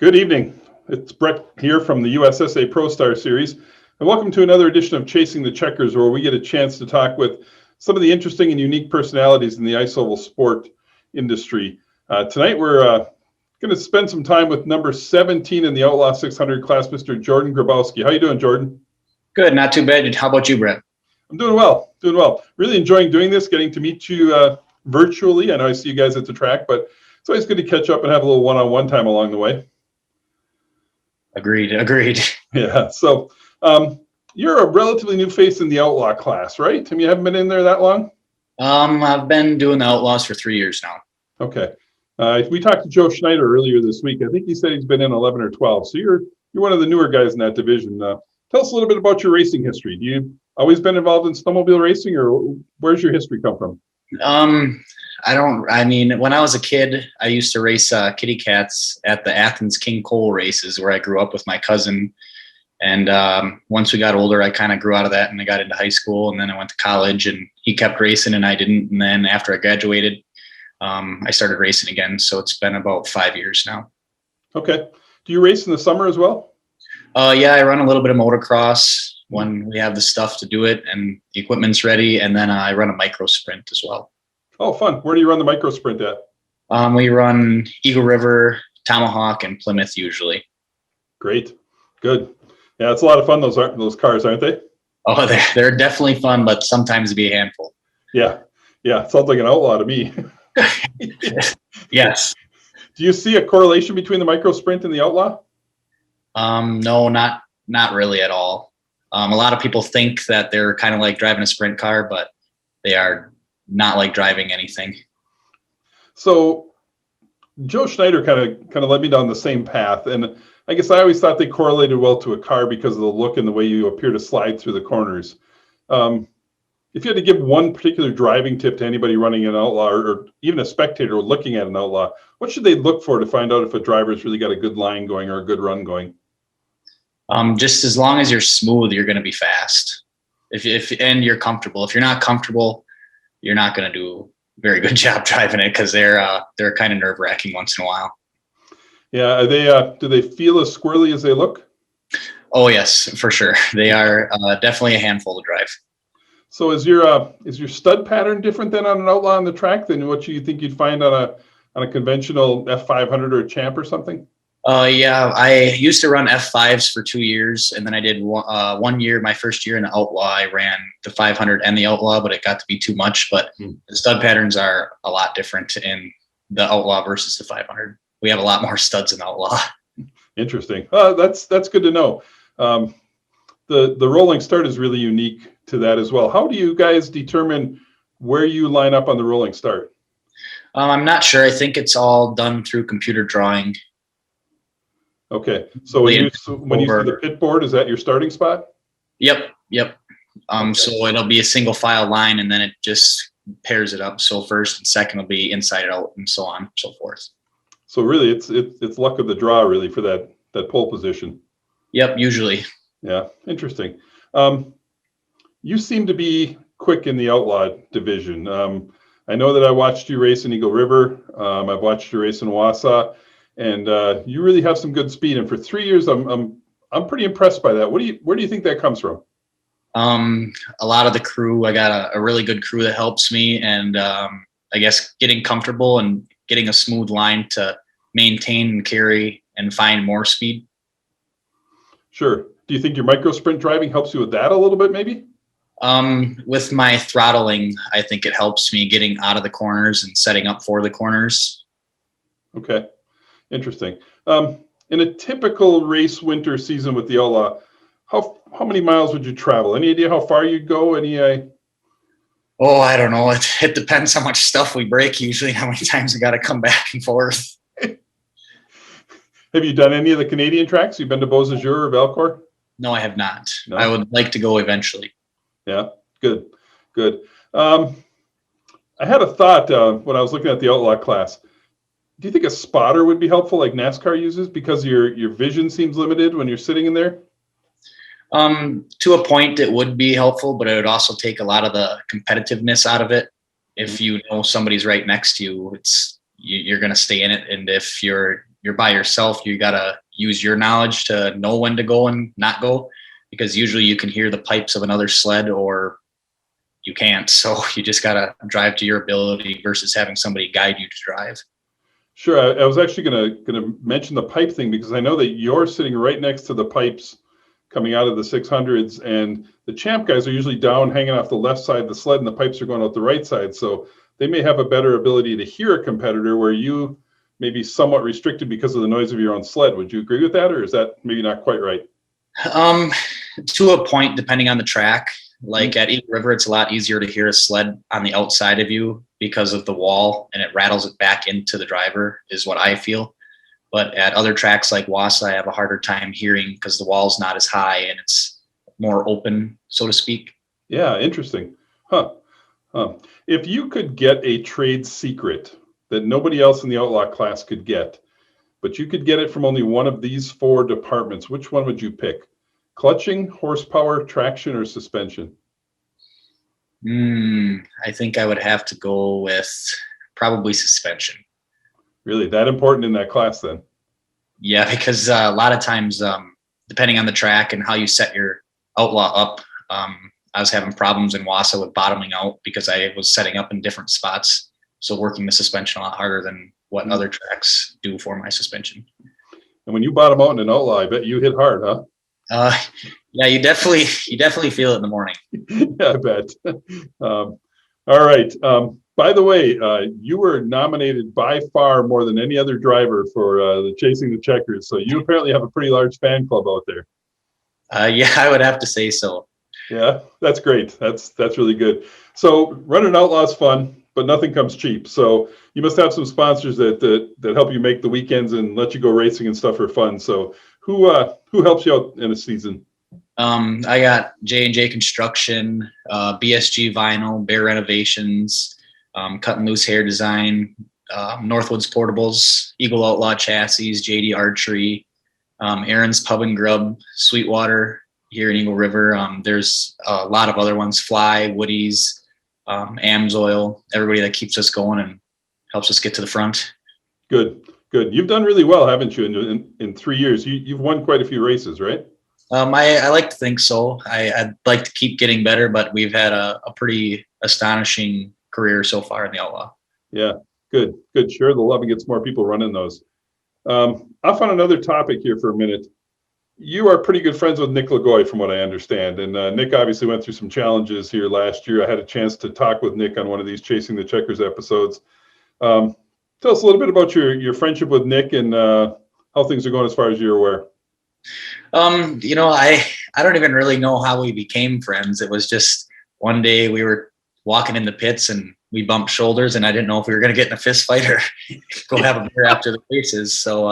Good evening. It's Brett here from the USSA Pro Star Series, and welcome to another edition of Chasing the Checkers, where we get a chance to talk with some of the interesting and unique personalities in the ice oval sport industry. Tonight, we're going to spend some time with number 17 in the Outlaw 600 class, Mr. Jordan Grabowski. How you doing, Jordan? Good, not too bad. How about you, Brett? I'm doing well, Really enjoying doing this, getting to meet you virtually. I know I see you guys at the track, but it's always good to catch up and have a little one-on-one time along the way. Agreed. Yeah. So you're a relatively new face in the Outlaw class, right? I mean, you haven't been in there that long? I've been doing the Outlaws for 3 years now. Okay. We talked to Joe Schneider earlier this week. I think he said he's been in 11 or 12. So you're one of the newer guys in that division. Tell us a little bit about your racing history. Do you always been involved in snowmobile racing, or where's your history come from? When I was a kid, I used to race kitty cats at the Athens King Cole races where I grew up with my cousin. And once we got older, I kind of grew out of that and I got into high school, and then I went to college and he kept racing and I didn't. And then after I graduated, I started racing again. So it's been about 5 years now. Okay. Do you race in the summer as well? Yeah, I run a little bit of motocross when we have the stuff to do it and the equipment's ready. And then I run a micro sprint as well. Oh, fun. Where do you run the micro sprint at? We run Eagle River, Tomahawk, and Plymouth usually. Great. Good. Yeah, it's a lot of fun, those cars, aren't they? Oh, they're definitely fun, but sometimes be a handful. Yeah. It sounds like an outlaw to me. Yes. Do you see a correlation between the micro sprint and the outlaw? No, not really at all. A lot of people think that they're kind of like driving a sprint car, but they are not like driving anything. So Joe Schneider kind of led me down the same path, and I guess I always thought they correlated well to a car because of the look and the way you appear to slide through the corners. If you had to give one particular driving tip to anybody running an outlaw, or even a spectator looking at an outlaw, what should they look for to find out if a driver's really got a good line going or a good run going? Just as long as you're smooth, you're going to be fast. And you're comfortable. If you're not comfortable, you're not going to do a very good job driving it, because they're kind of nerve-wracking once in a while. Yeah, are they? Do they feel as squirrely as they look? Oh yes, for sure. They are definitely a handful to drive. So is your stud pattern different than on an outlaw on the track than what you think you'd find on a conventional F500 or a Champ or something? Yeah, I used to run F5s for 2 years, and then I did 1 year, my first year in the Outlaw, I ran the 500 and the Outlaw, but it got to be too much. But the stud patterns are a lot different in the Outlaw versus the 500. We have a lot more studs in the Outlaw. Interesting. That's good to know. The rolling start is really unique to that as well. How do you guys determine where you line up on the rolling start? I'm not sure. I think it's all done through computer drawing. Okay, so when you see the pit board, is that your starting spot? Yep. So it'll be a single file line, and then it just pairs it up. So first and second will be inside out, and so on and so forth. So really, it's luck of the draw, really, for that pole position. Yep, usually. Yeah, interesting. You seem to be quick in the Outlaw division. I know that I watched you race in Eagle River. I've watched you race in Wausau. And you really have some good speed. And for 3 years, I'm pretty impressed by that. Where do you think that comes from? A lot of the crew. I got a really good crew that helps me, and I guess getting comfortable and getting a smooth line to maintain and carry and find more speed. Sure. Do you think your micro sprint driving helps you with that a little bit, maybe? With my throttling, I think it helps me getting out of the corners and setting up for the corners. Okay. Interesting. In a typical race winter season with the Outlaw, how many miles would you travel? Any idea how far you'd go? Oh, I don't know. It depends how much stuff we break usually, how many times we got to come back and forth. Have you done any of the Canadian tracks? You've been to Beausejour or Valcourt? No, I have not. No? I would like to go eventually. Yeah, good. I had a thought when I was looking at the Outlaw class. Do you think a spotter would be helpful, like NASCAR uses, because your vision seems limited when you're sitting in there? To a point, it would be helpful, but it would also take a lot of the competitiveness out of it. If you know somebody's right next to you, you're going to stay in it. And if you're you're by yourself, you got to use your knowledge to know when to go and not go, because usually you can hear the pipes of another sled or you can't. So you just got to drive to your ability versus having somebody guide you to drive. Sure. I was actually gonna mention the pipe thing because I know that you're sitting right next to the pipes coming out of the 600s, and the champ guys are usually down hanging off the left side of the sled and the pipes are going out the right side. So they may have a better ability to hear a competitor where you may be somewhat restricted because of the noise of your own sled. Would you agree with that, or is that maybe not quite right? To a point, depending on the track. Like at Eagle River, it's a lot easier to hear a sled on the outside of you because of the wall, and it rattles it back into the driver, is what I feel. But at other tracks like Wassa, I have a harder time hearing because the wall's not as high and it's more open, so to speak. Yeah, interesting. Huh. If you could get a trade secret that nobody else in the outlaw class could get, but you could get it from only one of these 4 departments, which one would you pick? Clutching, horsepower, traction, or suspension? I think I would have to go with probably suspension. Really, that important in that class then? Yeah, because a lot of times, depending on the track and how you set your outlaw up, I was having problems in Wassa with bottoming out because I was setting up in different spots. So working the suspension a lot harder than what other tracks do for my suspension. And when you bottom out in an outlaw, I bet you hit hard, huh? Yeah, you definitely feel it in the morning. Yeah, I bet. All right. By the way, you were nominated by far more than any other driver for the Chasing the Checkers. So you apparently have a pretty large fan club out there. Yeah, I would have to say so. Yeah, that's great. That's really good. So running outlaw is fun, but nothing comes cheap. So you must have some sponsors that help you make the weekends and let you go racing and stuff for fun. So who helps you out in a season? I got J&J Construction, BSG Vinyl, Bear Renovations, Cut and Loose Hair Design, Northwoods Portables, Eagle Outlaw Chassis, JD Archery, Aaron's Pub and Grub, Sweetwater here in Eagle River. There's a lot of other ones, Fly, Woody's, Amsoil, everybody that keeps us going and helps us get to the front. Good. You've done really well, haven't you? In 3 years, you've won quite a few races, right? I like to think so. I'd like to keep getting better, but we've had a pretty astonishing career so far in the outlaw. Yeah, good. Sure, the love gets more people running those. Off on another topic here for a minute. You are pretty good friends with Nick Lagoy, from what I understand. And Nick obviously went through some challenges here last year. I had a chance to talk with Nick on one of these Chasing the Checkers episodes. Tell us a little bit about your friendship with Nick and how things are going as far as you're aware. I don't even really know how we became friends. It was just one day we were walking in the pits and we bumped shoulders, and I didn't know if we were going to get in a fist fight or go have a beer after the races. So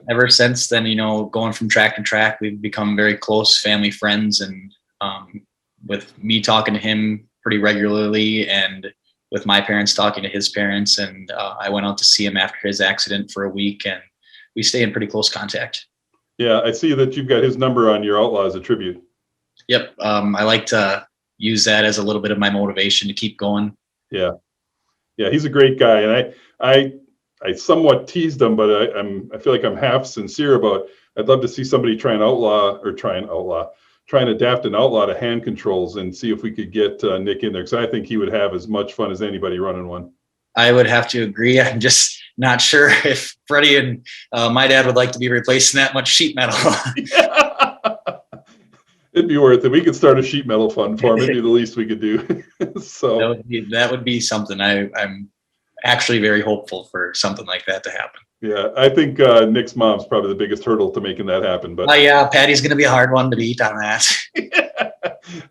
ever since then, going from track to track, we've become very close family friends, and with me talking to him pretty regularly and with my parents talking to his parents. And I went out to see him after his accident for a week, and we stay in pretty close contact. Yeah, I see that you've got his number on your outlaw as a tribute. Yep. I like to use that as a little bit of my motivation to keep going. Yeah, he's a great guy. And I somewhat teased him, but I feel like I'm half sincere about, I'd love to see somebody try and adapt an outlaw to hand controls and see if we could get Nick in there, because I think he would have as much fun as anybody running one. I would have to agree. I'm just not sure if Freddie and my dad would like to be replacing that much sheet metal. It'd be worth it. We could start a sheet metal fund for him. It'd be the least we could do. So that would be something. I'm actually very hopeful for something like that to happen. Yeah, I think Nick's mom's probably the biggest hurdle to making that happen. But yeah, Patty's going to be a hard one to beat on that.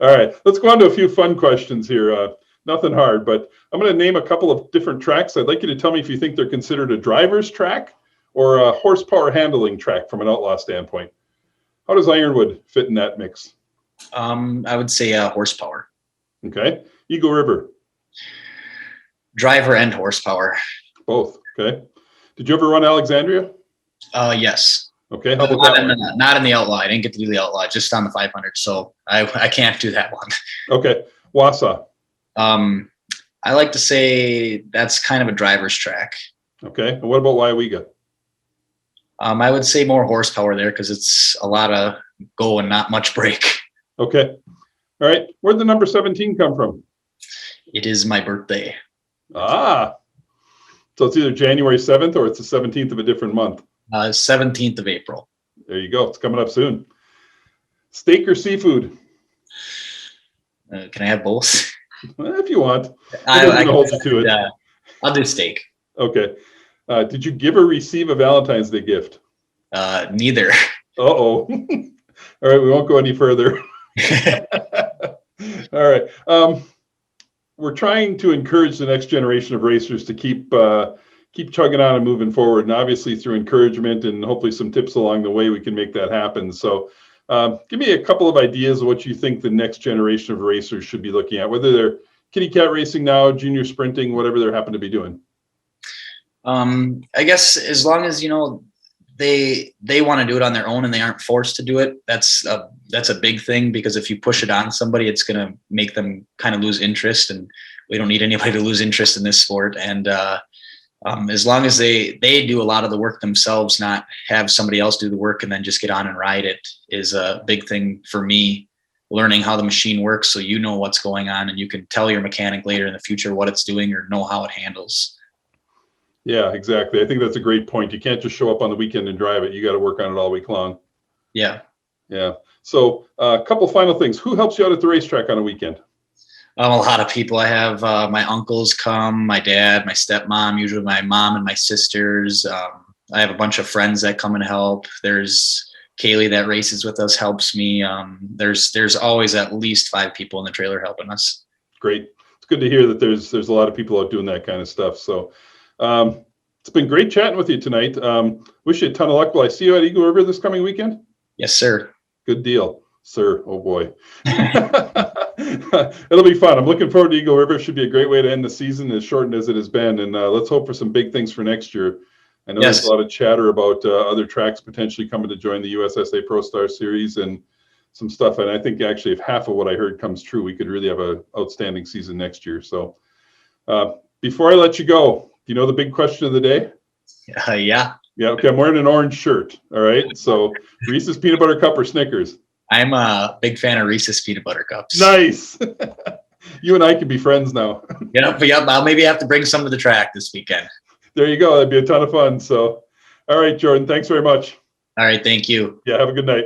All right, let's go on to a few fun questions here. Nothing hard, but I'm going to name a couple of different tracks. I'd like you to tell me if you think they're considered a driver's track or a horsepower handling track from an outlaw standpoint. How does Ironwood fit in that mix? I would say horsepower. Okay. Eagle River. Driver and horsepower. Both. Okay. Did you ever run Alexandria? Yes. Okay. How about not in the outlaw. I didn't get to do the outlaw, just on the 500. So I can't do that one. Okay. Wassa. I like to say that's kind of a driver's track. Okay. And what about Waiwiga? I would say more horsepower there because it's a lot of go and not much brake. Okay. All right. Where'd the number 17 come from? It is my birthday. Ah, so it's either January 7th or it's the 17th of a different month. 17th of April. There you go. It's coming up soon. Steak or seafood? Can I have both? If you want. I can hold you to it. I'll do steak. Okay. Did you give or receive a Valentine's Day gift? Neither. Uh-oh. All right, we won't go any further. All right. We're trying to encourage the next generation of racers to keep chugging on and moving forward. And obviously through encouragement and hopefully some tips along the way, we can make that happen. So give me a couple of ideas of what you think the next generation of racers should be looking at, whether they're kitty cat racing now, junior sprinting, whatever they happen to be doing. I guess as long as, they want to do it on their own and they aren't forced to do it, that's a big thing, because if you push it on somebody, it's going to make them kind of lose interest, and we don't need anybody to lose interest in this sport. And as long as they do a lot of the work themselves, not have somebody else do the work and then just get on and ride it, is a big thing for me. Learning how the machine works so you know what's going on and you can tell your mechanic later in the future what it's doing or know how it handles. Yeah, exactly. I think that's a great point. You can't just show up on the weekend and drive it. You got to work on it all week long. Yeah. Yeah. So a couple final things. Who helps you out at the racetrack on a weekend? A lot of people. I have my uncles come, my dad, my stepmom, usually my mom and my sisters. I have a bunch of friends that come and help. There's Kaylee that races with us, helps me. There's always at least 5 people in the trailer helping us. Great. It's good to hear that there's a lot of people out doing that kind of stuff. So it's been great chatting with you tonight. Wish you a ton of luck. Will I see you at Eagle River this coming weekend? Yes, sir. Good deal, sir. Oh boy. It'll be fun. I'm looking forward to Eagle River. Should be a great way to end the season, as shortened as it has been. And let's hope for some big things for next year. I know There's a lot of chatter about other tracks potentially coming to join the USSA Pro Star Series and some stuff. And I think actually if half of what I heard comes true, we could really have an outstanding season next year. So before I let you go, do you know the big question of the day? Yeah. Yeah. Okay. I'm wearing an orange shirt. All right. So Reese's Peanut Butter Cup or Snickers? I'm a big fan of Reese's Peanut Butter Cups. Nice. You and I can be friends now. Yep. I'll maybe have to bring some to the track this weekend. There you go. That'd be a ton of fun. So, all right, Jordan, thanks very much. All right. Thank you. Yeah. Have a good night.